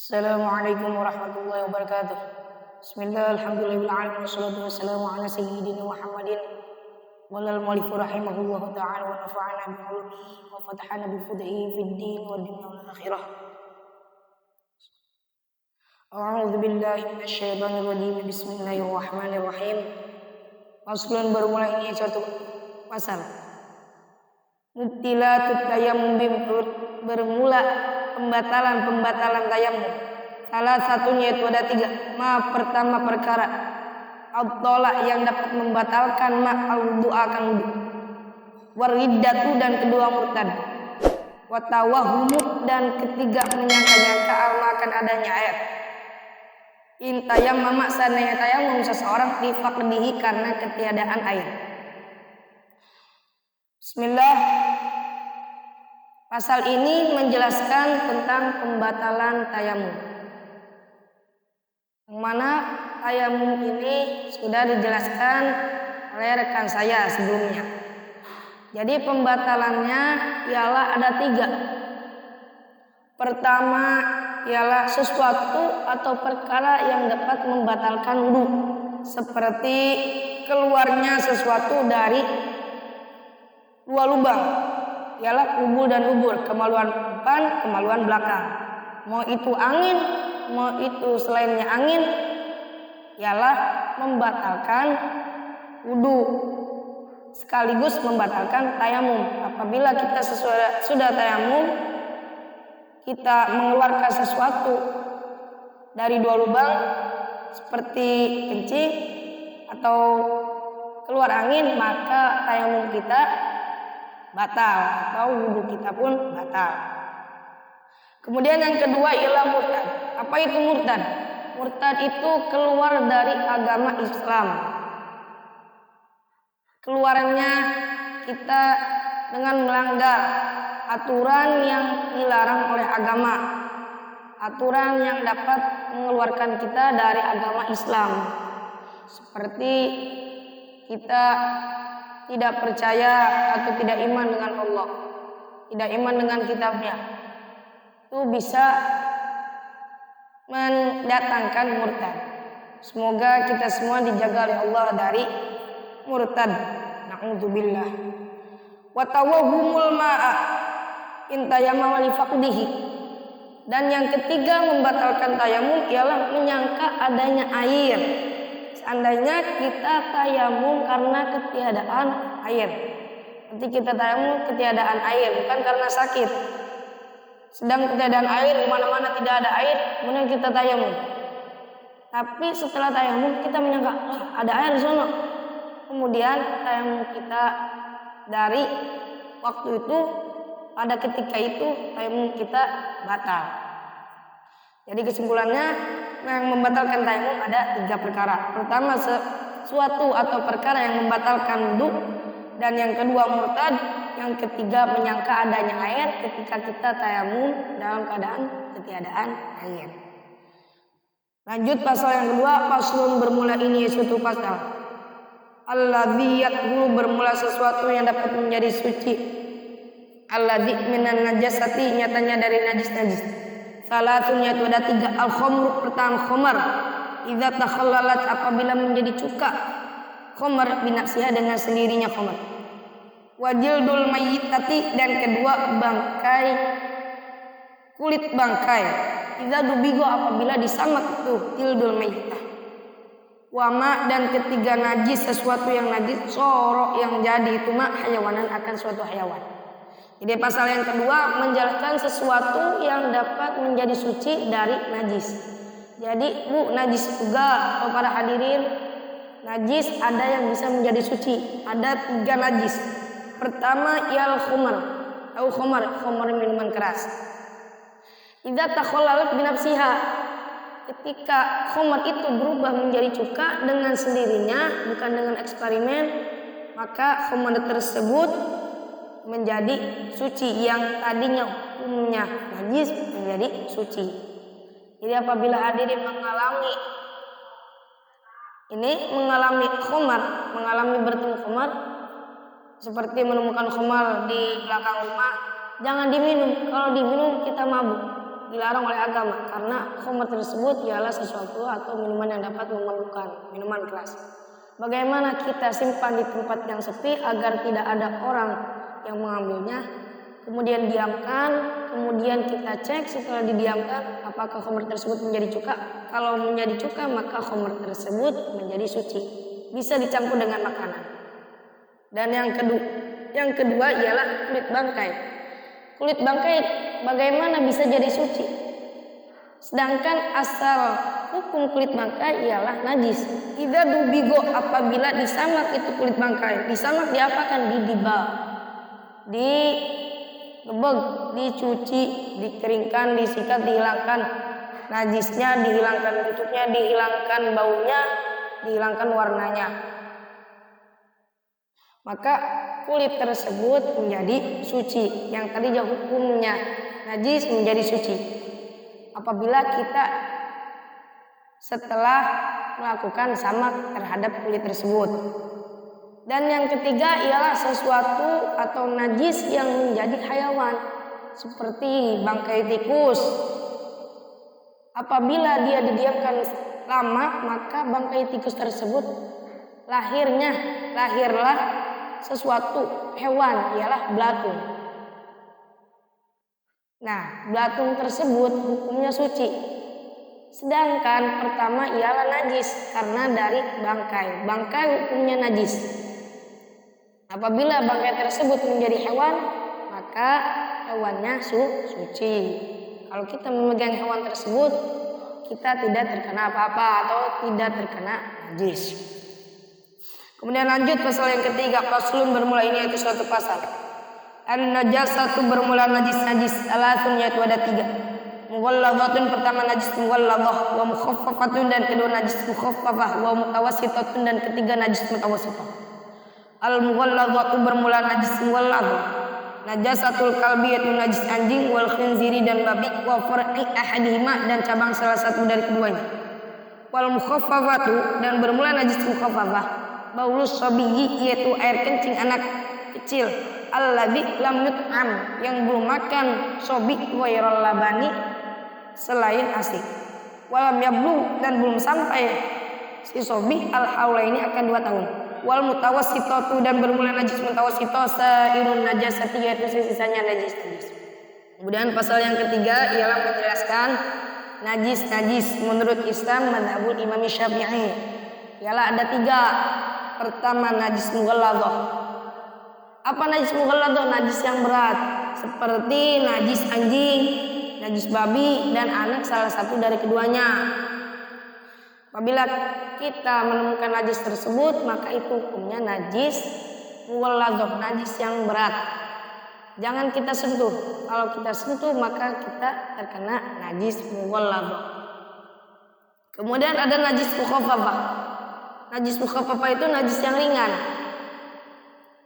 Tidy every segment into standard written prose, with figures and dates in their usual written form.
Assalamualaikum warahmatullahi wabarakatuh. Bismillah, alhamdulillahirrahmanirrahim. Wassalatu wassalamu ala sayyidina Muhammadin walal mu'allifu rahimahullahu ta'ala wa nafa'ana bi'ulumihi wa fatahana bifudhihi fid din wa dunya wal akhirah. A'udzu billahi minasyaitonir rajim. Bismillahirrahmanirrahim. Faslun, bermula ini suatu pasal. Mubtilatut tayammum, bermula pembatalan tayamum. Salah satunya itu ada 3. Pertama perkara abdola yang dapat membatalkan al-wudu akan wudu. Wariddatu, dan kedua murtad. Watawahumut, dan ketiga menyangka-nyangka akan adanya air. Intayam mama sanaya tayamum seseorang difaqdihi karena ketiadaan air. Bismillah. Pasal ini menjelaskan tentang pembatalan tayamum. Yang mana tayamum ini sudah dijelaskan oleh rekan saya sebelumnya. Jadi pembatalannya ialah ada 3. Pertama ialah sesuatu atau perkara yang dapat membatalkan wudu, seperti keluarnya sesuatu dari 2 lubang, ialah kubur dan lubur, kemaluan depan, kemaluan belakang. Mau itu angin, mau itu selainnya angin, ialah membatalkan wudu, sekaligus membatalkan tayamum. Apabila kita sudah tayamum, kita mengeluarkan sesuatu dari 2 lubang seperti kencing atau keluar angin, maka tayamum kita batal atau wudu kita pun batal. Kemudian yang kedua ialah murtad. Apa itu murtad? Murtad itu keluar dari agama Islam. Keluarnya kita dengan melanggar aturan yang dilarang oleh agama, aturan yang dapat mengeluarkan kita dari agama Islam, seperti kita tidak percaya atau tidak iman dengan Allah, tidak iman dengan kitabnya, itu bisa mendatangkan murtad. Semoga kita semua dijaga oleh Allah dari murtad. Na'udzubillah. Wa tawahumul ma'a intayamma li faqdihi. Dan yang ketiga membatalkan tayamum ialah menyangka adanya air. Seandainya kita tayamum karena ketiadaan air. Nanti kita tayamum ketiadaan air, bukan karena sakit. Sedang ketiadaan air, di mana-mana tidak ada air, kemudian kita tayamum. Tapi setelah tayamum kita menyangka, ada air di sana. Kemudian tayamum kita dari waktu itu, pada ketika itu tayamum kita batal. Jadi kesimpulannya, yang membatalkan tayamum ada 3 perkara. Pertama, sesuatu atau perkara yang membatalkan wudu, dan yang kedua murtad, yang ketiga menyangka adanya air ketika kita tayamum dalam keadaan ketiadaan air. Lanjut pasal yang kedua, faslun, bermula ini suatu pasal. Alladzi yaqulu, bermula sesuatu yang dapat menjadi suci. Alladzi minan najasati, nyatanya dari najis-najis. Salatun, itu ada 3. Al-khamru, pertama khamar. Idza takhallalat, apabila menjadi cuka. Khamar binafsiha, dengan sendirinya khamar. Wajildul mayyitati, dan kedua bangkai, kulit bangkai. Idza dubigo, apabila disamak itu jildul mayyitah. Wama, dan ketiga najis, sesuatu yang najis. Sorok, yang jadi itu hayawanan, akan suatu hayawan. Jadi pasal yang kedua menjelaskan sesuatu yang dapat menjadi suci dari najis. Jadi najis juga, atau para hadirin, najis ada yang bisa menjadi suci. Ada 3 najis. Pertama ialah khomar. Tahu khomar? Khomar minuman keras. Idza takhallalat binafsiha, ketika khomar itu berubah menjadi cuka dengan sendirinya, bukan dengan eksperimen, maka khomar tersebut menjadi suci, yang tadinya hukumnya najis menjadi suci. Jadi apabila hadirin mengalami khomar, mengalami bertemu khomar, seperti menemukan khomar di belakang rumah, jangan diminum. Kalau diminum kita mabuk. dilarang oleh agama karena khamr tersebut ialah sesuatu atau minuman yang dapat memabukkan, minuman keras. Bagaimana kita simpan di tempat yang sepi agar tidak ada orang yang mengambilnya, kemudian diamkan, kemudian kita cek setelah didiamkan apakah khamr tersebut menjadi cuka. Kalau menjadi cuka maka khamr tersebut menjadi suci, bisa dicampur dengan makanan. Dan yang kedua ialah kulit bangkai. Kulit bangkai bagaimana bisa jadi suci? Sedangkan asal hukum kulit bangkai ialah najis. Idza dubigo, apabila disamak itu kulit bangkai. Disamak diapakan? Didiba, digebeg, dicuci, dikeringkan, disikat, dihilangkan najisnya, dihilangkan bentuknya, dihilangkan baunya, dihilangkan warnanya. Maka kulit tersebut menjadi suci. Yang tadinya hukumnya najis menjadi suci apabila kita setelah melakukan samak terhadap kulit tersebut. Dan yang ketiga ialah sesuatu atau najis yang menjadi hayawan seperti bangkai tikus. Apabila dia didiamkan lama maka bangkai tikus tersebut lahirlah sesuatu hewan, ialah belatung. Nah, belatung tersebut hukumnya suci. Sedangkan pertama ialah najis karena dari bangkai. Bangkai hukumnya najis. Apabila bangkai tersebut menjadi hewan, maka hewannya suci. Kalau kita memegang hewan tersebut, kita tidak terkena apa-apa atau tidak terkena najis. Kemudian lanjut pasal yang ketiga, faslun bermula ini yaitu suatu pasal. An-najasatu bermula najis alasun yaitu ada 3. Mughalladhatun pertama najis mughalladhah, wa mukhaffafatun dan kedua najis mukhaffafah, wa mutawassitatun dan ketiga najis mutawassithah. Al-mughalladhatu bermula najis mughalladhah. Najasatul kalbi yaitu najis anjing, wal khinziri dan babi, wa far'i ahadihima dan cabang salah satu dari keduanya. Wal mukhaffafatu dan bermula najis mukhaffafah. Baulus sobiyyi yaitu air kencing anak kecil, alladzi lam yut'am yang belum makan sobi ghairal labani selain ASI. Walam yablugh dan belum sampai si sobi al haulaini akan 2 tahun. Wal mutawassitatu dan bermula najis mutawassithah sairun najasati yaitu sisanya najis. Kemudian pasal yang ketiga ialah menjelaskan najis menurut Islam mazhabul Imam Syafi'i. Ialah ada 3. Pertama najis mughalladhah. Apa najis mughalladhah? Najis yang berat seperti najis anjing, najis babi dan anak salah satu dari keduanya. Apabila kita menemukan najis tersebut maka itu hukumnya najis mughalladhah, najis yang berat. Jangan kita sentuh. Kalau kita sentuh maka kita terkena najis mughalladhah. Kemudian ada najis mukhaffafah. Najis mukhaffafah itu najis yang ringan.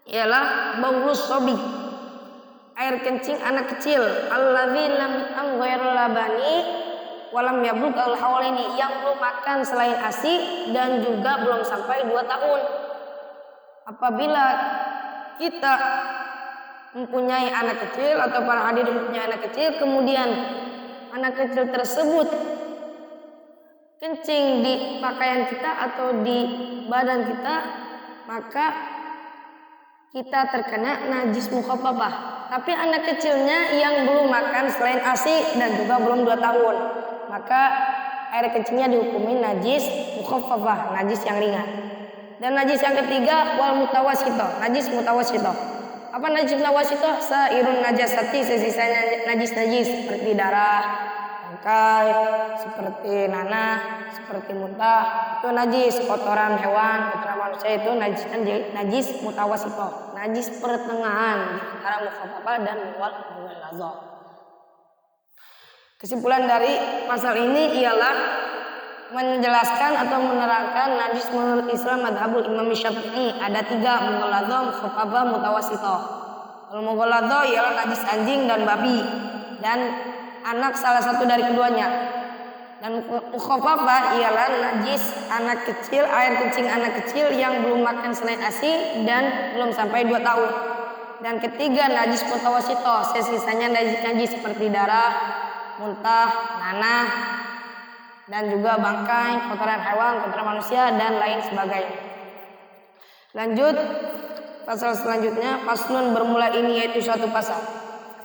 Ialah baulus sobi, air kencing anak kecil, alladzi lam yut'am ghairal labani walam yablugh al haulaini yang belum makan selain ASI dan juga belum sampai 2 tahun. Apabila kita mempunyai anak kecil atau para hadirin mempunyai anak kecil, kemudian anak kecil tersebut kencing di pakaian kita atau di badan kita, maka kita terkena najis mukhaffafah. Tapi anak kecilnya yang belum makan selain ASI dan juga belum 2 tahun, maka air kencingnya dihukumi najis mukhaffafah, najis yang ringan. Dan najis yang ketiga wal mutawassithah, najis mutawassithah. Apa najis mutawassithah? Sairun najasati, sisanya najis seperti darah, bangkai, seperti nanah, seperti muntah, itu najis. Kotoran hewan, kotoran manusia itu najis mutawassithah, najis pertengahan antara mukhaffafah dan mughalladhah. Kesimpulan dari pasal ini ialah menjelaskan atau menerangkan najis menurut Islam mazhabul Imam Syafi'i ada 3, mughalladhah, mukhaffafah, mutawassithah. Kalau mughalladhah ialah najis anjing dan babi dan anak salah satu dari keduanya. Dan mukhaffafah ialah najis anak kecil, air kencing anak kecil yang belum makan selain ASI dan belum sampai 2 tahun. Dan ketiga najis mutawassithah, sisanya najis seperti darah, muntah, nanah, dan juga bangkai, kotoran hewan, kotoran manusia, dan lain sebagainya. Lanjut, pasal selanjutnya, faslun bermula ini yaitu suatu pasal.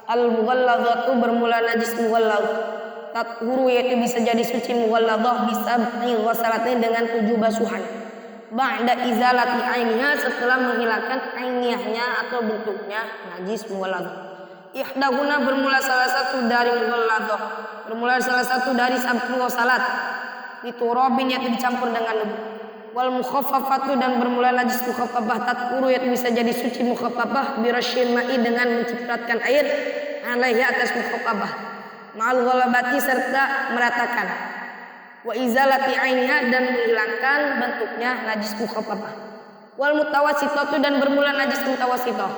Al-mughalladzatu bermula najis mughalladzah. Tathuru yaitu bisa jadi suci mughalladzah bisa ghusalatin dengan 7 basuhan. Ba'da izalati ainiha setelah menghilangkan ainiyahnya atau bentuknya najis mughalladzah. Ihdahuna bermula salah satu dari mughalladzah. Bermula salah satu dari sabtu ghusalat. Biturabin yaitu dicampur dengan debu. Wal mukhaffafatu dan bermula najis mukhaffafah tathuru yaitu bisa jadi suci mukhaffafah birasyil ma'i dengan mencipratkan air alaihi atas mukhaffafah ma'al ghalabati serta meratakan wa izalati ainiha dan menghilangkan bentuknya najis mukhaffafah. Wal mutawassitatu dan bermula najis mutawassithah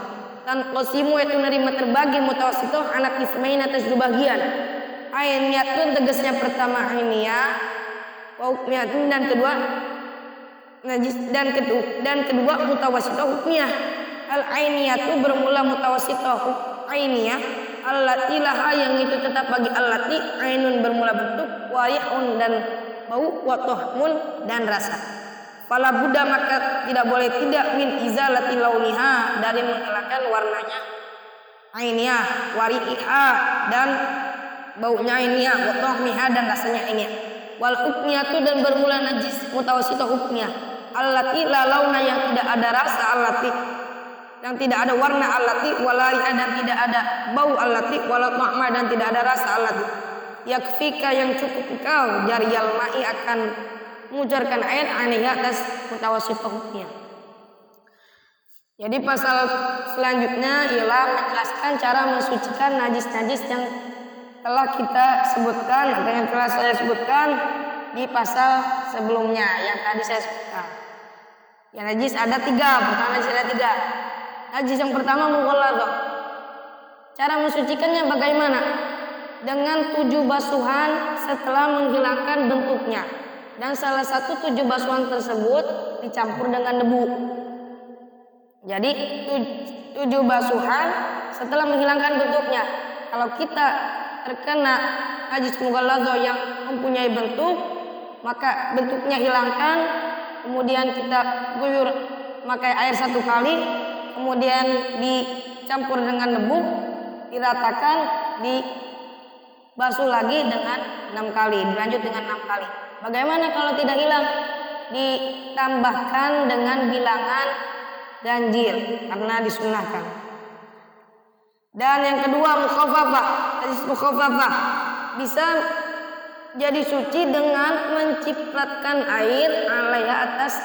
tan qasimu yaitu nerima terbagi mutawassithah anak ismain atas 2 bagian. Ainiyatun tegasnya pertama ainiyah wa hukmiyatun dan kedua najis dan kedua mutawassithah hukmiyah. Al ainiyatu bermula mutawassithah ainiyah allati laha yang itu tetap bagi allati ainun bermula bentuk warihun dan bau wa tahmun dan rasa. Fala budda maka tidak boleh tidak min izalati launiha dari menghilangkan warnanya ainiyah wariha dan baunya ainiyah wa tahmiha dan rasanya ainiyah. Wal hukmiyatu dan bermula najis mutawassithah hukmiyah allati la launa yang tidak ada rasa allati yang tidak ada warna allati wala riha dan tidak ada bau allati wala ta'ma dan tidak ada rasa allati yakfika yang cukup engkau jariyal ma'i akan mengujarkan air aneh atas mutawassithah hukmiyah. Jadi pasal selanjutnya ialah menjelaskan cara mensucikan najis-najis yang telah kita sebutkan atau yang telah saya sebutkan di pasal sebelumnya yang tadi saya sebutkan. Ya najis ada 3, pertama najis ada 3. Najis yang pertama mughalladzah. Cara mensucikannya bagaimana? Dengan 7 basuhan setelah menghilangkan bentuknya. Dan salah satu 7 basuhan tersebut dicampur dengan debu. Jadi 7 basuhan setelah menghilangkan bentuknya. Kalau kita terkena najis mughalladzah yang mempunyai bentuk, maka bentuknya hilangkan, kemudian kita guyur pakai air 1 kali, kemudian dicampur dengan debu, diratakan, dibasuh lagi dengan 6 kali, dilanjut dengan 6 kali. Bagaimana kalau tidak hilang? Ditambahkan dengan bilangan ganjil karena disunnahkan. Dan yang kedua mukhaffafah, najis mukhaffafah bisa jadi suci dengan mencipratkan air alaiha atas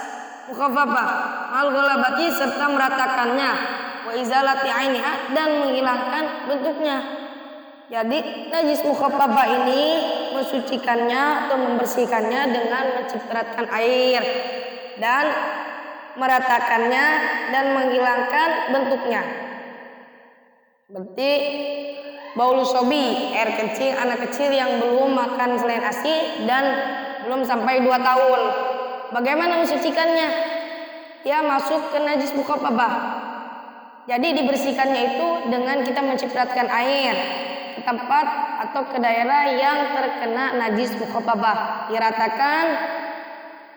mukhaffafah al ghalabati serta meratakannya wa izalati ainiha dan menghilangkan bentuknya. Jadi najis mukhaffafah ini mensucikannya atau membersihkannya dengan mencipratkan air dan meratakannya dan menghilangkan bentuknya. Berarti baulu sobi, air kecil, anak kecil yang belum makan selain ASI dan belum sampai 2 tahun. Bagaimana mensucikannya? Dia masuk ke najis mukhaffafah. Jadi dibersihkannya itu dengan kita mencipratkan air ke tempat atau ke daerah yang terkena najis mukhaffafah. Diratakan,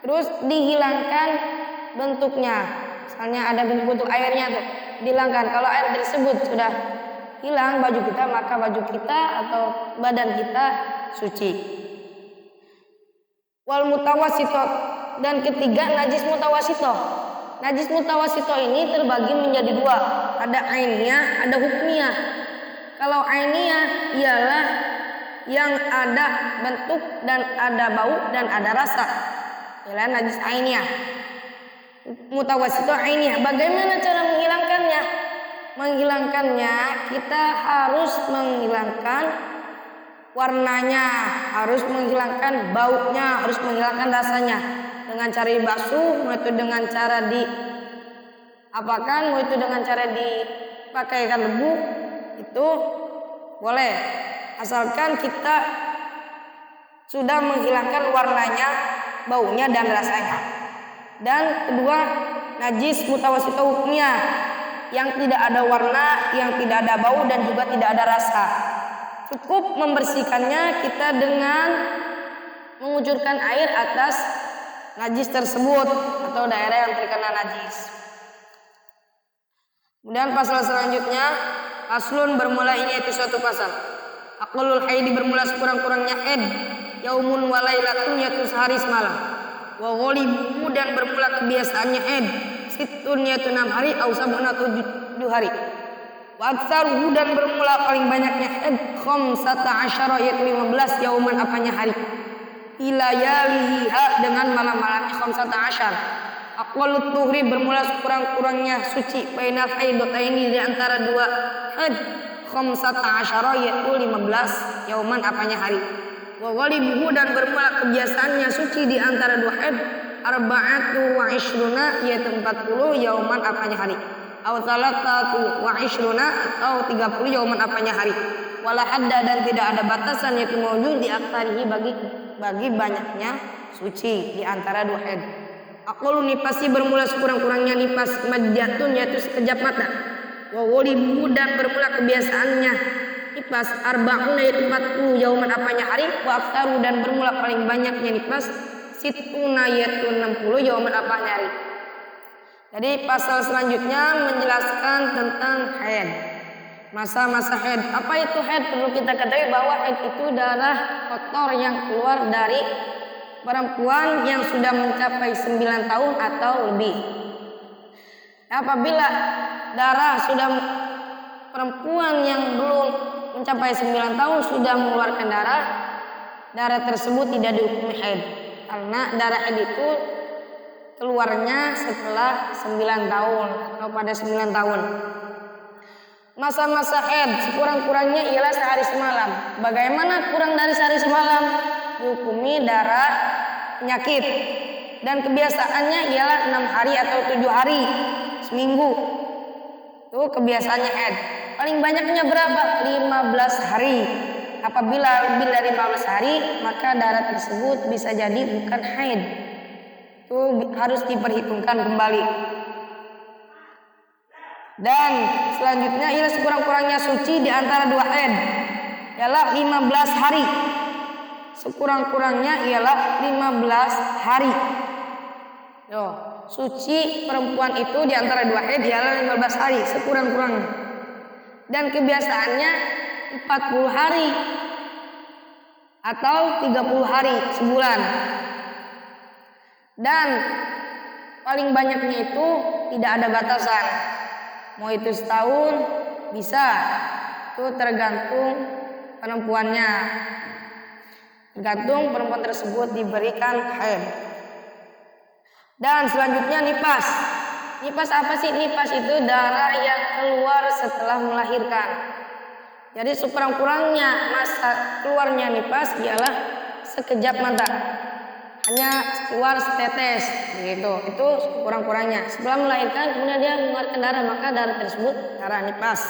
terus dihilangkan bentuknya. Misalnya ada bentuk-bentuk airnya tuh, dihilangkan. Kalau air tersebut sudah hilang baju kita, maka baju kita atau badan kita suci. Wal mutawassithah dan ketiga najis mutawassithah. Najis mutawassithah ini terbagi menjadi 2. Ada ainiyah, ada hukmiyah. Kalau ainiyah ialah yang ada bentuk dan ada bau dan ada rasa. Ialah najis ainiyah. Mutawassithah ainiyah. Bagaimana cara menghilangkannya? Menghilangkannya kita harus menghilangkan warnanya, harus menghilangkan baunya, harus menghilangkan rasanya dengan cara dibasuh, mau itu dengan cara diapakan, mau itu dengan cara dipakaikan debu, itu boleh asalkan kita sudah menghilangkan warnanya, baunya dan rasanya. Dan kedua najis mutawassithah hukmiyah yang tidak ada warna, yang tidak ada bau dan juga tidak ada rasa. Cukup membersihkannya kita dengan mengucurkan air atas najis tersebut atau daerah yang terkena najis. Kemudian pasal selanjutnya, faslun bermula ini yaitu suatu pasal. Aqallul haidi bermula sekurang-kurangnya haid, yaumun wa lailatun yaitu sehari semalam. Wa ghalibuhu dan bermula kebiasaannya haid, sittun yaitu 6 hari atau sab'un atau 7 hari. Wa aktsaruhu dan bermula paling banyaknya haid, 15 yaitu 15 yauman apanya hari. Ilayaliha dengan malam-malamnya 15. Aqallut tuhri bermula sekurang-kurangnya suci bainal haidotaini di antara 2 haid 15 yaitu 15 yauman apanya hari. Wa ghalibuhu dan bermula kebiasaannya suci di antara 2 haid 24 yaitu 40 yauman apanya hari. Aw 23 atau 30 yauman apanya hari. Wala hadda dan tidak ada batasan yaitu maujud di aktsarihi bagi banyaknya suci di antara 2 haid. Aqallu nifasi bermula sekurang-kurangnya nifas majjatun yaitu sekejap mata. Wa ghalibuhu dan bermula kebiasaannya nifas 40 yaitu 40 yauman apanya hari. Wa aktsaru dan bermula paling banyaknya nifas sittuna yaitu 60 yauman apanya hari. Jadi pasal selanjutnya menjelaskan tentang haid. Masa-masa haid. Apa itu haid? Perlu kita ketahui bahwa haid itu darah kotor yang keluar dari perempuan yang sudah mencapai 9 tahun atau lebih. Apabila darah sudah perempuan yang belum mencapai 9 tahun sudah mengeluarkan darah tersebut tidak dihukumi haid. Karena darah haid itu keluarnya setelah 9 tahun atau pada 9 tahun. Masa-masa haid sekurang-kurangnya ialah sehari semalam. Bagaimana kurang dari sehari semalam? Dihukumi darah penyakit. Dan kebiasaannya ialah 6 hari atau 7 hari seminggu. Itu kebiasaannya haid. Paling banyaknya berapa? 15 hari. Apabila lebih dari 15 hari, maka darah tersebut bisa jadi bukan haid. Itu harus diperhitungkan kembali. Dan selanjutnya ialah sekurang-kurangnya suci di antara 2 haid ialah 15 hari. Sekurang-kurangnya ialah 15 hari. Suci perempuan itu di antara 2 haid ialah 15 hari sekurang-kurangnya. Dan kebiasaannya 40 hari atau 30 hari sebulan. Dan paling banyaknya itu tidak ada batasan. Mau itu setahun bisa. Itu tergantung perempuannya. Tergantung perempuan tersebut diberikan haid. Dan selanjutnya nifas. Nifas apa sih? Nifas itu darah yang keluar setelah melahirkan. Jadi sekurang-kurangnya masa keluarnya nifas ialah sekejap mata. Hanya keluar setetes gitu. Itu kurang-kurangnya. Setelah melahirkan kemudian dia mengeluarkan darah, maka darah tersebut darah nifas.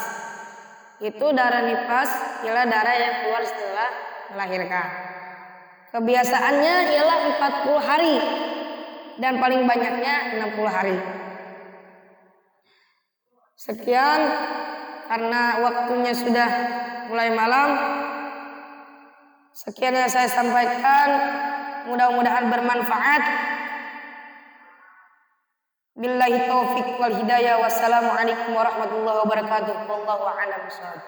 Itu darah nifas ialah darah yang keluar setelah melahirkan. Kebiasaannya ialah 40 hari dan paling banyaknya 60 hari. Sekian, karena waktunya sudah mulai malam. Sekian yang saya sampaikan. Mudah-mudahan bermanfaat. Billahi taufiq wal hidayah. Wassalamualaikum warahmatullahi wabarakatuh. Wallahu a'lam bishawab.